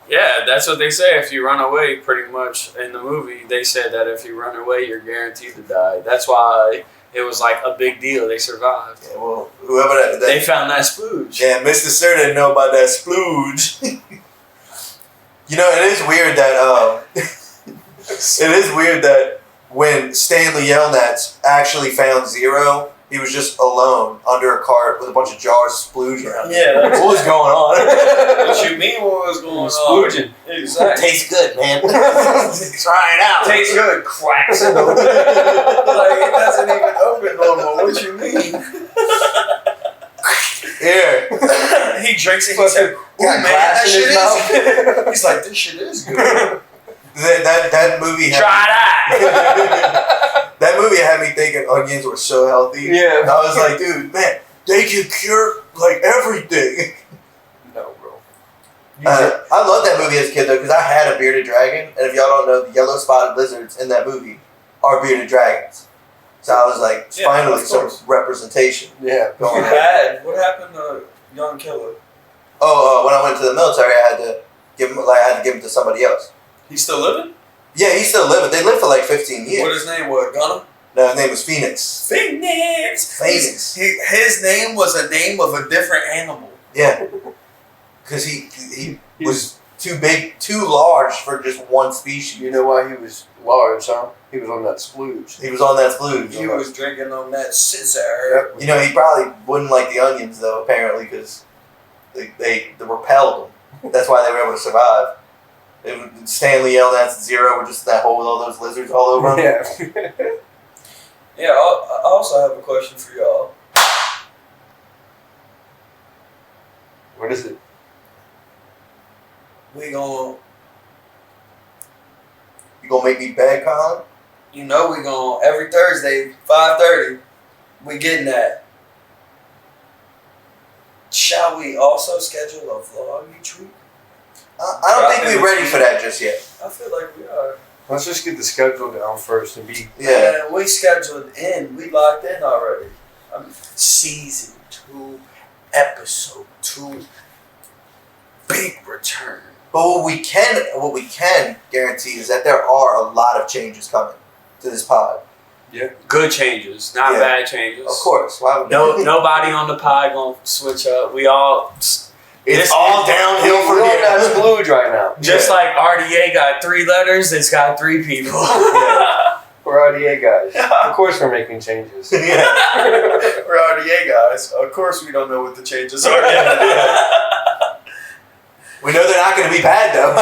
Yeah, that's what they say. If you run away, pretty much in the movie, they said that if you run away, you're guaranteed to die. That's why it was like a big deal. They survived. Yeah, well, whoever they found that splooge. Yeah, Mr. Sir didn't know about that splooge. You know, it is weird that when Stanley Yelnats actually found Zero, he was just alone under a cart with a bunch of jars of splooge around. Yeah, what was going on? What you mean? What was going on? Splooging. Exactly. Tastes good, man. Try it out. Tastes good. Cracks. Like it doesn't even open no more. What you mean? Yeah. He drinks it. He said, "Ooh, man, that shit is good." He's like, "This shit is good." That movie. Try that. That movie had me thinking onions were so healthy. Yeah. I was like, dude, man, they can cure like everything. No, bro. I love that movie as a kid though, because I had a bearded dragon, and if y'all don't know, the yellow spotted lizards in that movie are bearded dragons. So I was like, finally some representation. Yeah. Going on. What happened to Young Killer? Oh, when I went to the military, I had to give him to somebody else. He's still living? Yeah, he's still living. They lived for like 15 years. What his name was? Gunner? No, his name was Phoenix. Phoenix. His name was a name of a different animal. Yeah, because he was too big, too large for just one species. You know why he was large, huh? He was on that splooge. He was on that splooge. He was drinking on that scissor. You know, he probably wouldn't like the onions though, apparently, because they repelled him. That's why they were able to survive. Stanley yelled at Zero, were just that hole with all those lizards all over him. Yeah. Yeah, I also have a question for y'all. What is it? You gonna make me beg, Colin? we gonna every Thursday, 5:30, we getting that. Shall we also schedule a vlog each week? I don't think we're ready for that just yet. I feel like we are. Let's just get the schedule down first and be. Yeah. Man, we scheduled in. We locked in already. Season 2, episode 2, big return. But what we can guarantee is that there are a lot of changes coming to this pod. Yeah. Good changes, not Yeah. bad changes. Of course. Why would Nobody on the pod gonna switch up. We all. It's all downhill from We're here. on that Splooge right now. Just like RDA got 3 letters, it's got 3 people. We're RDA guys. Of course we're making changes. Yeah. We're RDA guys. Of course we don't know what the changes are yet. We know they're not going to be bad though.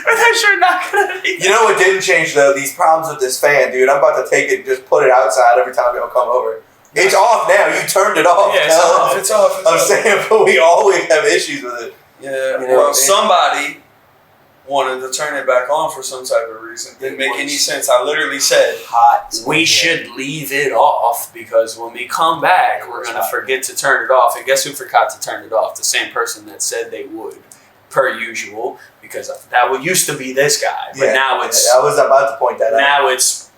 But they're sure not gonna be. You know what didn't change though? These problems with this fan, dude. I'm about to take it and just put it outside every time y'all come over. It's off now. You turned it off. Yeah, it's off. It's off. I'm saying, but we always have issues with it. Yeah. You know, Well, somebody wanted to turn it back on for some type of reason. Didn't make any sense. I literally said Hot. we should leave it off because when we come back, we're gonna forget to turn it off. And guess who forgot to turn it off? The same person that said they would, per usual. Because that used to be this guy, but now it's I was about to point that out. now it's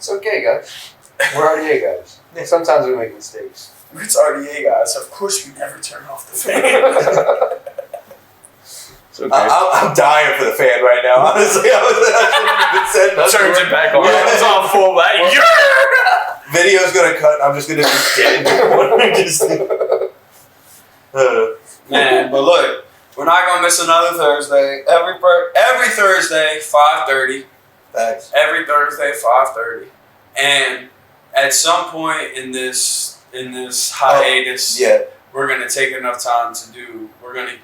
okay, guys. We're RDA guys. Sometimes we make mistakes. RDA guys. Of course, we never turn off the fan. It's okay. I'm dying for the fan right now. Honestly, I shouldn't even said nothing. Turns it back on. Yeah. It's on full back. Video's gonna cut. I'm just gonna be dead. Man, but look, we're not gonna miss another Thursday. Every Thursday, 5:30. Thanks. Every Thursday, 5:30. And at some point in this hiatus, we're gonna take enough time to do. We're gonna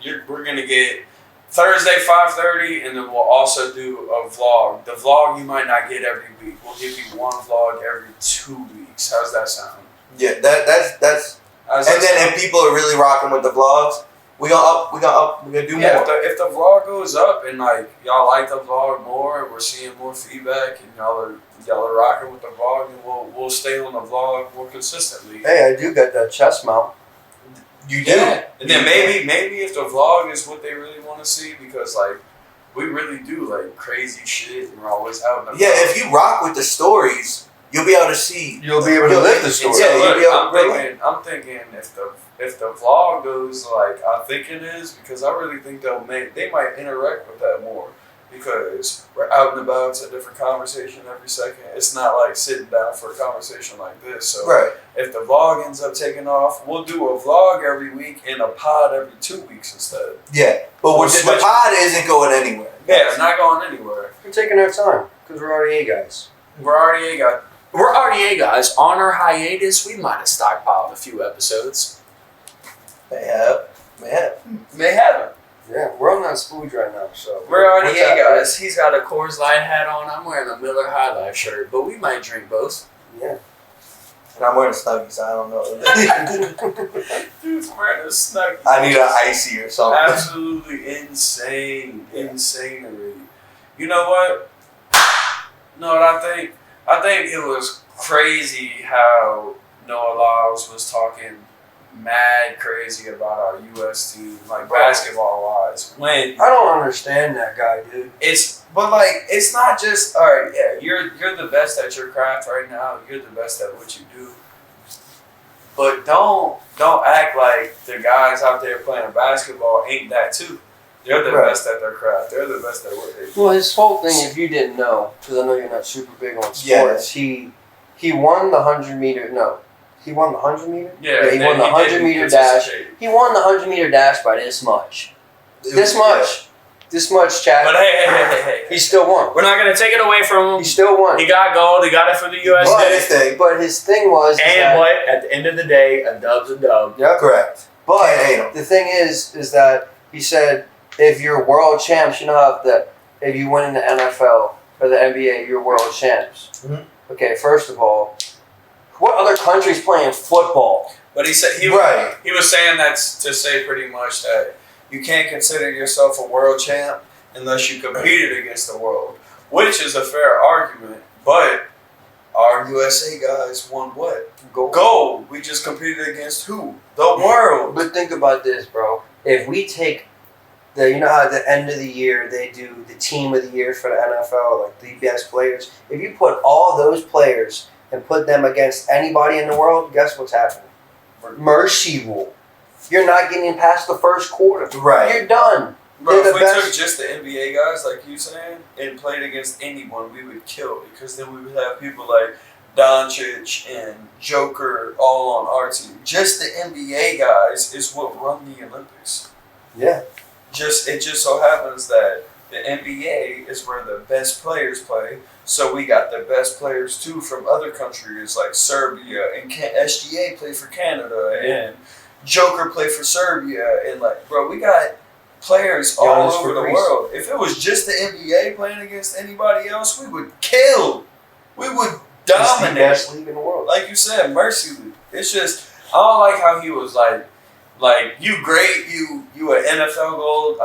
get Thursday 5:30, and then we'll also do a vlog. The vlog you might not get every week. We'll give you one vlog every 2 weeks. How's that sound? Yeah, that's. And then if people are really rocking with the vlogs, we're gonna do more. If the vlog goes up and like y'all like the vlog more, and we're seeing more feedback, and y'all are rocking with the vlog, and we'll stay on the vlog more consistently. Hey, I do got that chest mount. You do. Yeah. And then maybe if the vlog is what they really want to see, because like we really do like crazy shit, and we're always out in the Yeah, if you rock with the stories, you'll be able to see. You'll be able to live the story. Yeah, you'll be able to I'm thinking if the vlog goes like I think it is, because I really think they might interact with that more, because we're out and about. It's a different conversation every second. It's not like sitting down for a conversation like this. So Right. if the vlog ends up taking off, we'll do a vlog every week and a pod every 2 weeks instead. Yeah, but the pod isn't going anywhere. Yeah, it's not going anywhere. We're taking our time because we're RDA guys. We're RDA guys. On our hiatus, we might have stockpiled a few episodes. May have. May haven't. Yeah, we're on that Splooge right now, so We're what's RDA that? guys. He's got a Coors Light hat on. I'm wearing a Miller High Life shirt, but we might drink both. Yeah. And I'm wearing a Snuggie, so I don't know. Dude's wearing a Snuggie. I need an icy or something. Absolutely insane. Insanity. You know what? No, what I think? I think it was crazy how Noah Lyles was talking mad crazy about our U.S. team, like basketball wise. When I don't understand that guy, dude. it's not just all right. Yeah, you're the best at your craft right now. You're the best at what you do. But don't act like the guys out there playing basketball ain't that too. They're the best at their craft. They're the best at what they do. Well, his whole thing, if you didn't know, because I know you're not super big on sports, he won the 100 meter. No, he won the 100 meter. Yeah, he won the 100 meter dash. He won the 100 meter dash by this much. This much, Chad. But hey. He still won. We're not gonna take it away from him. He still won. He got gold. He got it for the USA. But his thing was, and what? At the end of the day, a dub's a dub. Yeah, Correct. But the thing is that he said, if you're world champs, you know how if you win in the NFL or the NBA, you're world champs. Mm-hmm. Okay, first of all, what other country's playing football? But he said he was saying that to say pretty much that you can't consider yourself a world champ unless you competed against the world, which is a fair argument. But our USA guys won what? Gold. Gold. We just competed against who? The world. But think about this, bro. If we take you know how at the end of the year they do the team of the year for the NFL, like the best players. If you put all those players and put them against anybody in the world, guess what's happening? Mercy rule. You're not getting past the first quarter. Right. You're done. Bro, They're if the we best. took just the NBA guys, like you saying, and played against anyone, we would kill, because then we would have people like Doncic and Joker all on our team. Just the NBA guys is what run the Olympics. Yeah. It just so happens that the NBA is where the best players play. So we got the best players too from other countries like Serbia, and SGA play for Canada, and Joker play for Serbia, and like, bro, we got players all Giannis over for the Greece. world. If it was just the NBA playing against anybody else, we would kill. We would It's the dominate. best league in the world. Like you said, Mercy League. It's just, I don't like how he was like you great, you a NFL gold,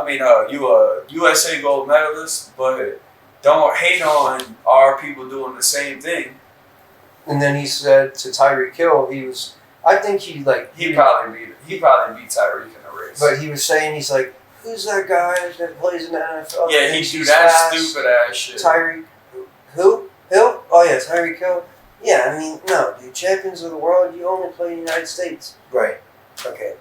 you a USA gold medalist, but don't hate on our people doing the same thing. And then he said to Tyreek Hill, I think he probably beat Tyreek in the race. but he was saying, he's like, who's that guy that plays in the NFL? yeah, he do that stupid ass shit. Tyreek, who? Hill? Oh yeah, Tyreek Hill. Yeah, I mean, no, dude, champions of the world, you only play in the United States. Right. Okay.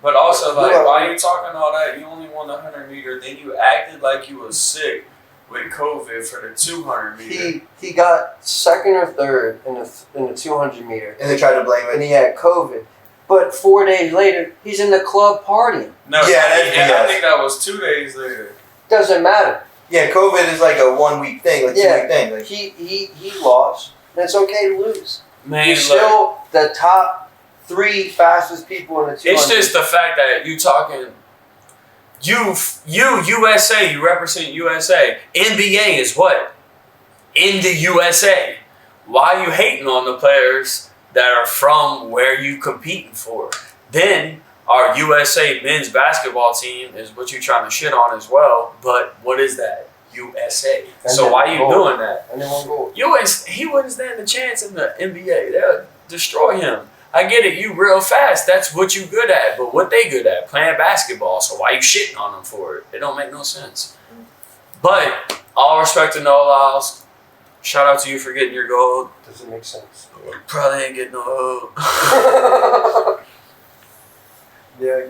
But also, Who like, else? why you talking all that? You only won the 100 meter, then you acted like you was sick with COVID for the 200 meter. He got second or third in the 200 meter, And they tried to blame and it. he had COVID. But 4 days later, he's in the club partying. No, Yeah, I that's think that was 2 days later. Doesn't matter. Yeah, COVID is like a 1 week thing, like 2 Yeah. week thing. Like, He lost, and it's okay to lose. Man, You're look, still the top 3 fastest people in the 200. it's just the fact that you talking, you USA, you represent USA. NBA is what? In the USA. Why are you hating on the players that are from where you competing for? Then our USA men's basketball team is what you trying to shit on as well. But what is that? USA. And So then why you gold. doing that? And they won't go. He wouldn't stand a chance in the NBA. They'll destroy him. I get it, you real fast. That's what you good at. But what they good at? Playing basketball. So why you shitting on them for it? It don't make no sense. But all respect to Noah Lyles. Shout out to you for getting your gold. Doesn't make sense. Probably ain't getting no gold. Yeah,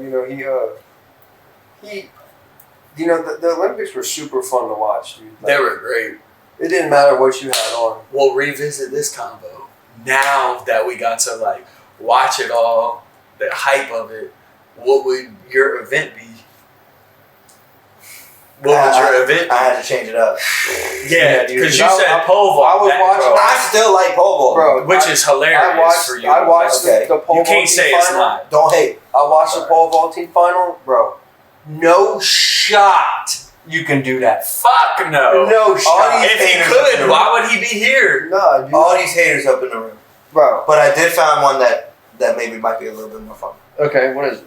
the Olympics were super fun to watch, dude. Like, They were great. it didn't matter what you had on. We'll revisit this combo now that we got to like watch it all, the hype of it. What would your event be? What would your event be? I had to change it up. Yeah, dude, because you I- said I- pole vault. I was watching- I still like pole vault. Bro, which is hilarious for you. I watched Okay. the pole You vault can't team say it's final. not. Don't hate. I watched the Sorry. pole vaulting final, bro. No shot you can do that. Fuck no. No shot. these If he haters up in could, the why would he be here? Nah, dude. All these haters up in the room. Bro. But I did find one that maybe might be a little bit more fun. Okay, what is it?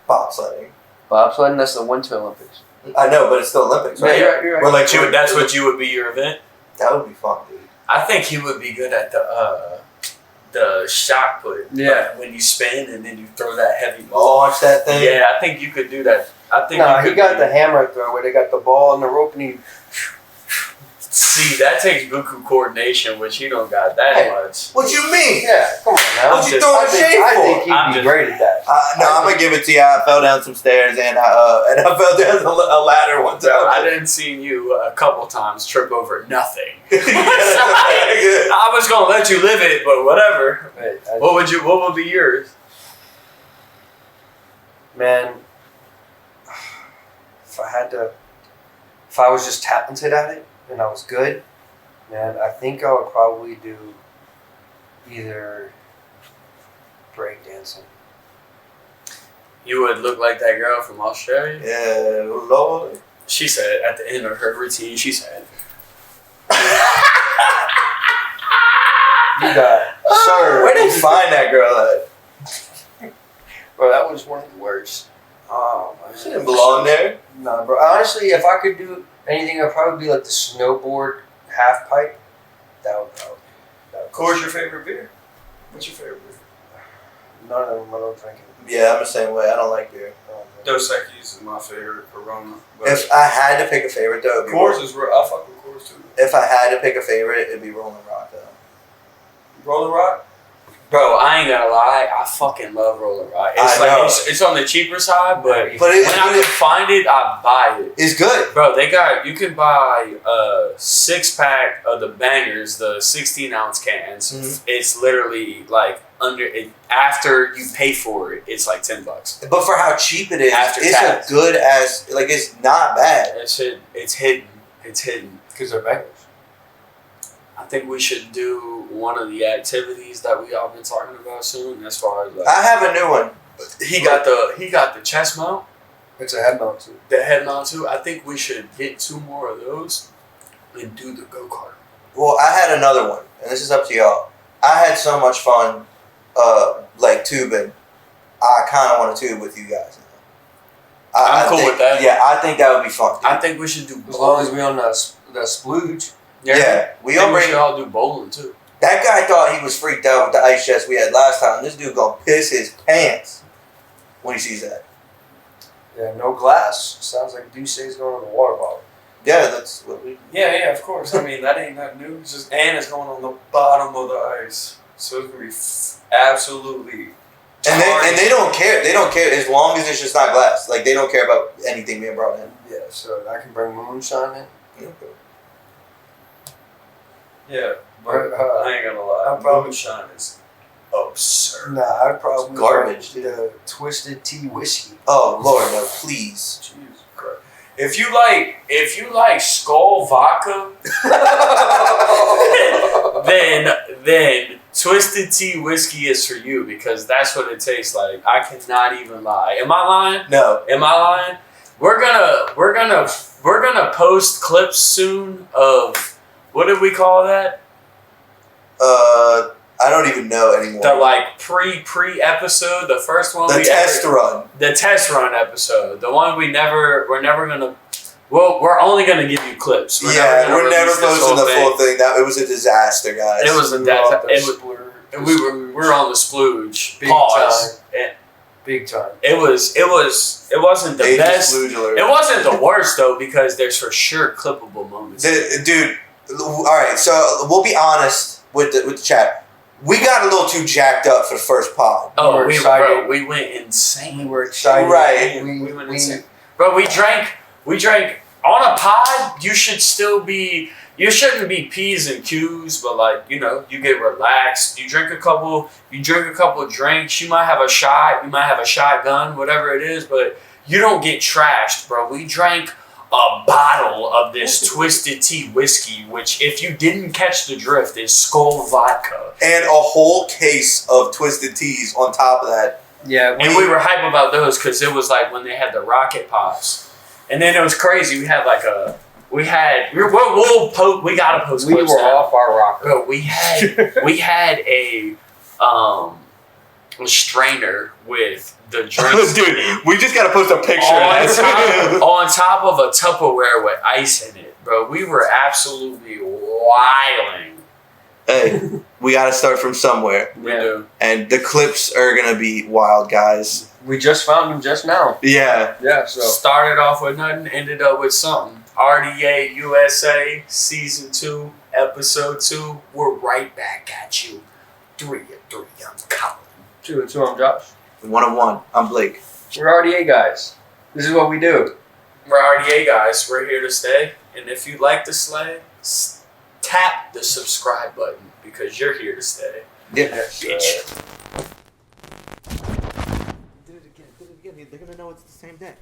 Bobsledding. Bobsledding, that's the Winter Olympics. I know, but it's still Olympics, right? Yeah, you're right. We're like, That's what you would be your event. that would be fun, dude. I think he would be good at the shot put. Yeah. Like when you spin and then you throw that heavy ball. Launch that thing. Yeah, I think you could do that. I think Nah, you he could got do- the hammer throw where they got the ball and the rope and he. See, that takes buku coordination, which he don't got that Hey. much. What you mean? Yeah, come on now. What you just- throwing I think shade he'd for? be I'm just- great at that. No, I'm gonna give it to you. I fell down some stairs and I fell down a ladder one time. I didn't see you a couple times trip over nothing. Good. I was gonna let you live it, but whatever. Hey, What would be yours? man, if I was just talented at it and I was good, man, I think I would probably do either breakdancing. You would look like that girl from Australia. Yeah, Lord. She said at the end of her routine, she said, You got, sir. Where they find that girl at? Bro, that was one of the worst. Oh, man. She didn't belong there. Nah, bro. Honestly, if I could do anything, I'd probably be like the snowboard half pipe. That would probably. Coors, your favorite beer? What's your favorite beer? None of them. I don't drink it. Yeah, I'm the same way. I don't like beer. Dos Equis is my favorite. Corona. But If I had to pick a favorite, though, it'd be Coors is real. I fuck with Coors too. If I had to pick a favorite, it'd be Rolling Rock, though. Rolling Rock? Bro, I ain't gonna lie, I fucking love Rolling Rock. I know. It's on the cheaper side, but But when I can find it, I buy it. It's good. Bro, you can buy a 6-pack of the bangers, the 16-ounce cans. Mhm. It's literally like after you pay for it, it's like $10. But for how cheap it is, After it's tax. a good ass. Like, it's not bad. It's hidden. It's hidden. Because they're bangers. I think we should do one of the activities that we all been talking about soon. As far as I have a new one. he got the chest mount, It's a head mount too. the head mount too. I think we should get 2 more of those and do the go-kart. Well, I had another one, and this is up to y'all. I had so much fun, like tubing. I kind of want to tube with you guys. I'm cool think, with that. Yeah, I think that would be fun. I think we should do As long as bowling. we on the splooge. Yeah, we I think we already. should all do bowling too. That guy thought he was freaked out with the ice chest we had last time. This dude gonna piss his pants when he sees that. Yeah, no glass. Sounds like Duce's going on the water bottle. Yeah, that's what we. Yeah, of course. I mean, that ain't nothing new. It's just it's going on the bottom of the ice, so it's gonna be absolutely. And they don't care. They don't care as long as it's just not glass. Like, they don't care about anything being brought in. Yeah, so I can bring moonshine in. Yeah, but But, I ain't gonna lie. I'm probably- Moonshine is absurd. Nah, I'd probably It's garbage, bring the Twisted Tea whiskey. Oh Lord, no! Please. Jesus Christ. If you like Skull vodka, then Twisted Tea whiskey is for you because that's what it tastes like. I cannot even lie. Am I lying? No. Am I lying? We're gonna post clips soon of what did we call that? I don't even know anymore. The like pre episode, the first one The test run. the test run episode, the one we're never gonna. Well, we're only gonna give you clips. We're never release this posting whole the full thing. That it was a disaster, guys. It was a We were off the it was, splurge, and we were on the splooge. Big Pause. big time. It wasn't the Age of best. Splooge alert. It wasn't the worst though because there's for sure clippable moments. Dude, all right. So we'll be honest with the chat. We got a little too jacked up for the first pod. Oh, were we excited. went insane. We were excited. Right. We went insane. Bro, we drank on a pod. You shouldn't be P's and Q's, but like, you know, you get relaxed. You drink a couple drinks. You might have a shot. You might have a shotgun, whatever it is, but you don't get trashed, bro. We drank a bottle of this Twisted Tea whiskey, which, if you didn't catch the drift, is Skull vodka. And a whole case of Twisted Teas on top of that. Yeah, And we were hype about those because it was like when they had the rocket pops. And then it was crazy. We had like we gotta post we clips were now. off our rocker. Bro, we had a strainer with the drinks. Dude, we just gotta post a picture on top of a Tupperware with ice in it, bro. We were absolutely wilding. Hey, we gotta start from somewhere. We Yeah. do. And the clips are gonna be wild, guys. We just found them just now. Yeah. Yeah, so Started off with nothing, ended up with something. RDA USA Season 2, Episode 2. We're right back at you. 3 of 3. I'm Colin. 2 and 2. I'm Josh. 1-on-1. I'm Blake. We're RDA guys. This is what we do. We're RDA guys. We're here to stay. And if you like the slay, tap the subscribe button because you're here to stay. Yeah. Bitch. Did it again. They're gonna know it's the same day.